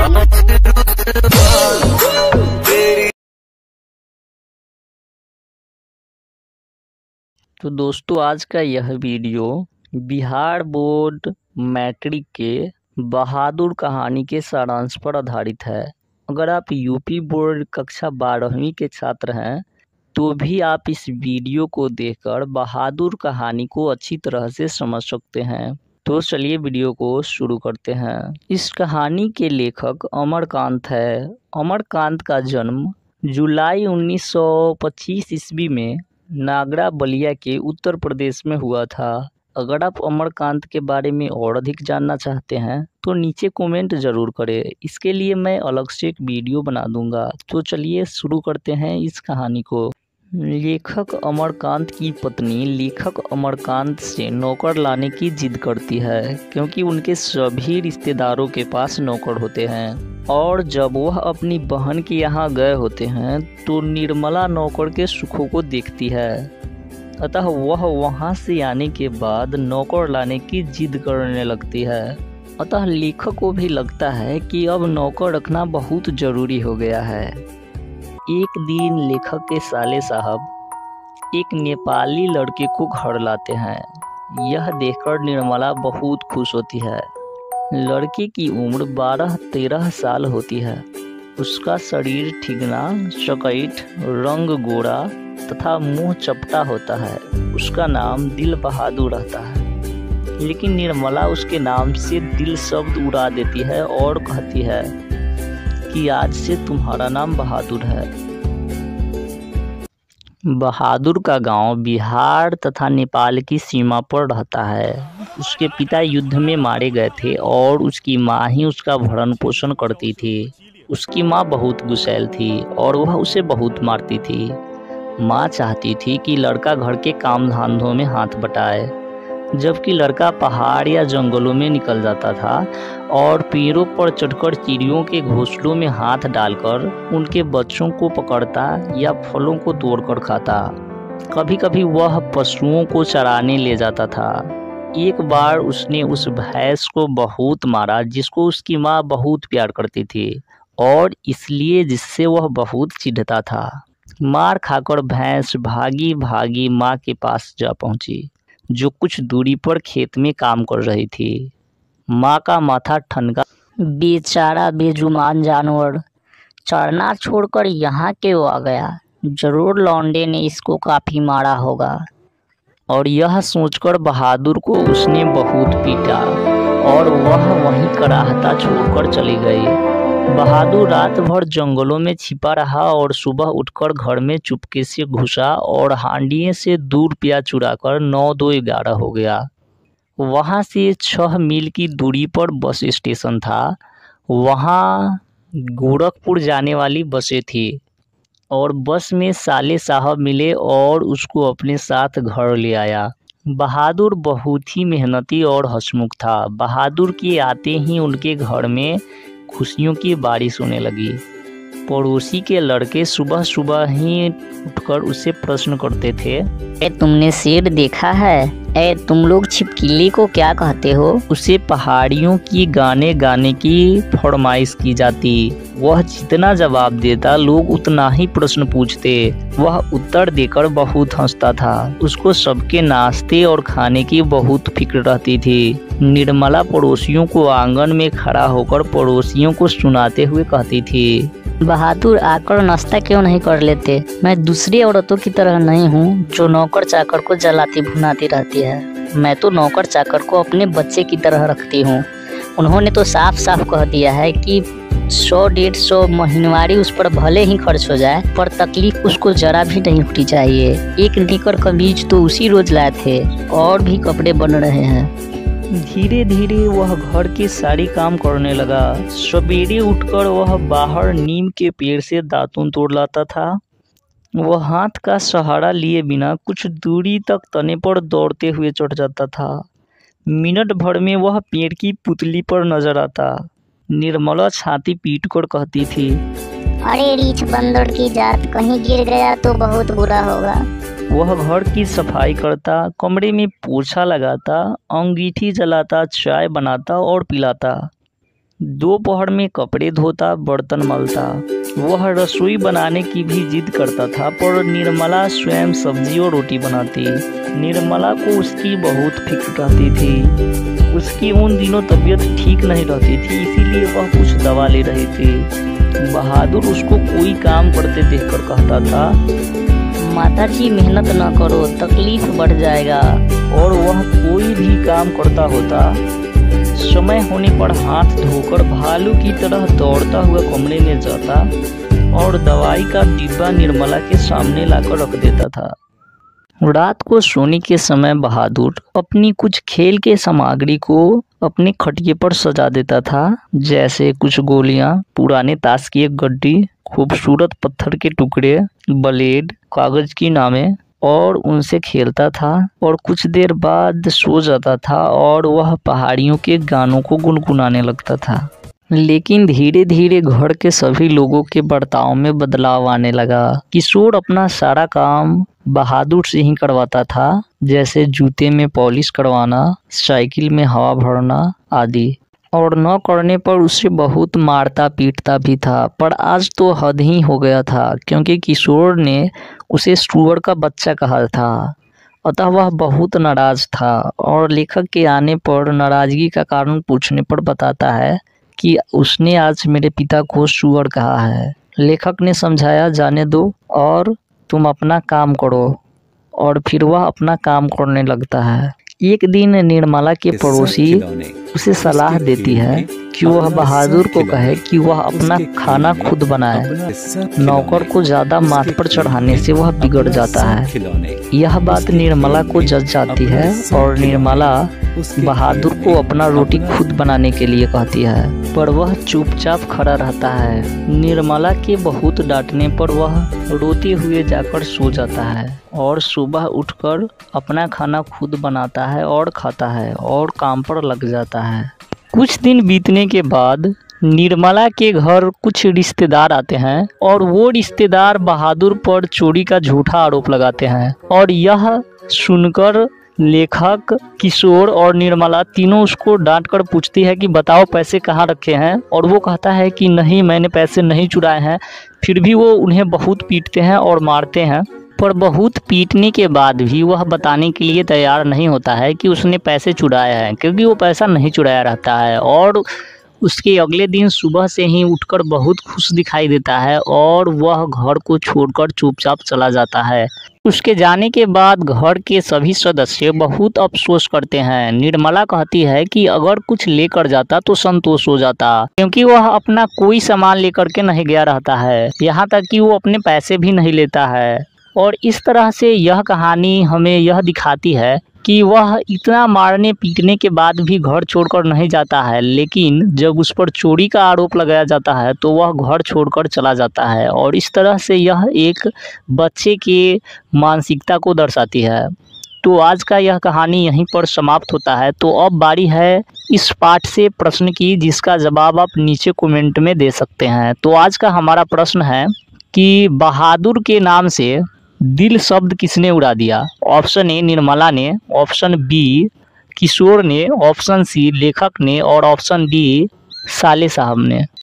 तो दोस्तों, आज का यह वीडियो बिहार बोर्ड मैट्रिक के बहादुर कहानी के सारांश पर आधारित है। अगर आप यूपी बोर्ड कक्षा 12वीं के छात्र हैं तो भी आप इस वीडियो को देखकर बहादुर कहानी को अच्छी तरह से समझ सकते हैं। तो चलिए वीडियो को शुरू करते हैं। इस कहानी के लेखक अमरकांत है। अमरकांत का जन्म जुलाई 1925 ईस्वी में नागरा बलिया के उत्तर प्रदेश में हुआ था। अगर आप अमरकांत के बारे में और अधिक जानना चाहते हैं तो नीचे कमेंट ज़रूर करें। इसके लिए मैं अलग से एक वीडियो बना दूंगा। तो चलिए शुरू करते हैं इस कहानी को। लेखक अमरकांत की पत्नी लेखक अमरकांत से नौकर लाने की जिद करती है, क्योंकि उनके सभी रिश्तेदारों के पास नौकर होते हैं। और जब वह अपनी बहन के यहाँ गए होते हैं तो निर्मला नौकर के सुखों को देखती है, अतः वह वहाँ से आने के बाद नौकर लाने की जिद करने लगती है। अतः लेखक को भी लगता है कि अब नौकर रखना बहुत ज़रूरी हो गया है। एक दिन लेखक के साले साहब एक नेपाली लड़के को घर लाते हैं। यह देखकर निर्मला बहुत खुश होती है। लड़के की उम्र 12-13 साल होती है। उसका शरीर ठिगना, चकैठ, रंग गोरा तथा मुंह चपटा होता है। उसका नाम दिल बहादुर रहता है, लेकिन निर्मला उसके नाम से दिल शब्द उड़ा देती है और कहती है कि आज से तुम्हारा नाम बहादुर है। बहादुर का गांव बिहार तथा नेपाल की सीमा पर रहता है। उसके पिता युद्ध में मारे गए थे और उसकी माँ ही उसका भरण पोषण करती थी। उसकी माँ बहुत गुस्सैल थी और वह उसे बहुत मारती थी। माँ चाहती थी कि लड़का घर के काम धंधों में हाथ बटाए, जबकि लड़का पहाड़ या जंगलों में निकल जाता था और पेड़ों पर चढ़कर चिड़ियों के घोंसलों में हाथ डालकर उनके बच्चों को पकड़ता या फलों को तोड़कर खाता। कभी कभी वह पशुओं को चराने ले जाता था। एक बार उसने उस भैंस को बहुत मारा जिसको उसकी माँ बहुत प्यार करती थी, और इसलिए जिससे वह बहुत चिढ़ता था। मार खाकर भैंस भागी भागी माँ के पास जा पहुंची, जो कुछ दूरी पर खेत में काम कर रही थी। माँ का माथा ठनका, बेचारा बेजुबान जानवर चरना छोड़कर यहाँ क्यों आ गया? जरूर लौंडे ने इसको काफी मारा होगा। और यह सोचकर बहादुर को उसने बहुत पीटा और वह वहीं कराहता छोड़कर चली गई। बहादुर रात भर जंगलों में छिपा रहा और सुबह उठकर घर में चुपके से घुसा और हांडिये से दूध पिया चुराकर 9-2-11 हो गया। वहाँ से 6 मील की दूरी पर बस स्टेशन था। वहाँ गोरखपुर जाने वाली बसें थी और बस में साले साहब मिले और उसको अपने साथ घर ले आया। बहादुर बहुत ही मेहनती और हंसमुख था। बहादुर के आते ही उनके घर में खुशियों की बारिश होने लगी। पड़ोसी के लड़के सुबह सुबह ही उठकर उसे प्रश्न करते थे, ए तुमने शेर देखा है? ए तुम लोग छिपकली को क्या कहते हो? उसे पहाड़ियों की गाने गाने की फरमाइश की जाती। वह जितना जवाब देता लोग उतना ही प्रश्न पूछते। वह उत्तर देकर बहुत हंसता था। उसको सबके नाश्ते और खाने की बहुत फिक्र रहती थी। निर्मला पड़ोसियों को आंगन में खड़ा होकर पड़ोसियों को सुनाते हुए कहती थी, बहादुर आकर नाश्ता क्यों नहीं कर लेते? मैं दूसरी औरतों की तरह नहीं हूँ जो नौकर चाकर को जलाती भुनाती रहती है। मैं तो नौकर चाकर को अपने बच्चे की तरह रखती हूँ। उन्होंने तो साफ साफ कह दिया है कि 100-150 महीनवारी उस पर भले ही खर्च हो जाए, पर तकलीफ उसको जरा भी नहीं होनी चाहिए। एक निकर कमीज तो उसी रोज लाए थे और भी कपड़े बन रहे हैं। धीरे धीरे वह घर के सारे काम करने लगा। सवेरे उठकर वह बाहर नीम के पेड़ से दातून तोड़ लाता था। वह हाथ का सहारा लिए बिना कुछ दूरी तक तने पर दौड़ते हुए चढ़ जाता था। मिनट भर में वह पेड़ की पुतली पर नजर आता। निर्मला छाती पीट कर कहती थी, अरे रीछ बंदर की जात, कहीं गिर गया तो बहुत बुरा होगा। वह घर की सफाई करता, कमरे में पोछा लगाता, अंगीठी जलाता, चाय बनाता और पिलाता। दोपहर में कपड़े धोता, बर्तन मलता। वह रसोई बनाने की भी जिद करता था, पर निर्मला स्वयं सब्जी और रोटी बनाती। निर्मला को उसकी बहुत फिक्र रहती थी। उसकी उन दिनों तबीयत ठीक नहीं रहती थी, इसीलिए वह कुछ दवा ले रही थी। बहादुर उसको कोई काम करते देखकर कहता था, माताजी मेहनत न करो, तकलीफ बढ़ जाएगा। और वह कोई भी काम करता होता। समय होने पर हाथ धोकर भालू की तरह दौड़ता हुआ कमरे में जाता और दवाई का डिब्बा निर्मला के सामने लाकर रख देता था। रात को सोने के समय बहादुर अपनी कुछ खेल के सामग्री को अपने खटिए पर सजा देता था, जैसे कुछ गोलियां, पुराने ताश की एक गड्डी, खूबसूरत पत्थर के टुकड़े, ब्लेड, कागज की नावें, और उनसे खेलता था। और कुछ देर बाद सो जाता था और वह पहाड़ियों के गानों को गुनगुनाने लगता था। लेकिन धीरे धीरे घर के सभी लोगों के बर्ताव में बदलाव आने लगा। किशोर अपना सारा काम बहादुर से ही करवाता था, जैसे जूते में पॉलिश करवाना, साइकिल में हवा भरना आदि। और न करने पर उसे बहुत मारता पीटता भी था। पर आज तो हद ही हो गया था, क्योंकि किशोर ने उसे सुअर का बच्चा कहा था। अतः वह बहुत नाराज था और लेखक के आने पर नाराजगी का कारण पूछने पर बताता है कि उसने आज मेरे पिता को सुअर कहा है। लेखक ने समझाया, जाने दो और तुम अपना काम करो। और फिर वह अपना काम करने लगता है। एक दिन निर्मला के पड़ोसी उसे सलाह देती है कि वह बहादुर को कहे कि वह अपना खाना खुद बनाए। नौकर को ज्यादा माथ पर चढ़ाने से वह बिगड़ जाता है। यह बात निर्मला को जच जाती है और निर्मला बहादुर को अपना रोटी खुद बनाने के लिए कहती है, पर वह चुपचाप खड़ा रहता है। निर्मला के बहुत डांटने पर वह रोते हुए जाकर सो जाता है और सुबह उठकर अपना खाना खुद बनाता है और खाता है और काम पर लग जाता है। कुछ दिन बीतने के बाद निर्मला के घर कुछ रिश्तेदार आते हैं और वो रिश्तेदार बहादुर पर चोरी का झूठा आरोप लगाते हैं। और यह सुनकर लेखक, किशोर और निर्मला तीनों उसको डांट कर पूछती है कि बताओ पैसे कहाँ रखे हैं। और वो कहता है कि नहीं, मैंने पैसे नहीं चुराए हैं। फिर भी वो उन्हें बहुत पीटते हैं और मारते हैं। पर बहुत पीटने के बाद भी वह बताने के लिए तैयार नहीं होता है कि उसने पैसे चुराए हैं, क्योंकि वो पैसा नहीं चुराया रहता है। और उसके अगले दिन सुबह से ही उठकर बहुत खुश दिखाई देता है और वह घर को छोड़कर चुपचाप चला जाता है। उसके जाने के बाद घर के सभी सदस्य बहुत अफसोस करते हैं। निर्मला कहती है कि अगर कुछ लेकर जाता तो संतोष हो जाता, क्योंकि वह अपना कोई सामान लेकर के नहीं गया रहता है, यहाँ तक कि वो अपने पैसे भी नहीं लेता है। और इस तरह से यह कहानी हमें यह दिखाती है कि वह इतना मारने पीटने के बाद भी घर छोड़कर नहीं जाता है, लेकिन जब उस पर चोरी का आरोप लगाया जाता है तो वह घर छोड़कर चला जाता है। और इस तरह से यह एक बच्चे के मानसिकता को दर्शाती है। तो आज का यह कहानी यहीं पर समाप्त होता है। तो अब बारी है इस पाठ से प्रश्न की, जिसका जवाब आप नीचे कमेंट में दे सकते हैं। तो आज का हमारा प्रश्न है कि बहादुर के नाम से दिल शब्द किसने उड़ा दिया? ऑप्शन ए निर्मला ने, ऑप्शन बी किशोर ने, ऑप्शन सी लेखक ने और ऑप्शन डी साले साहब ने।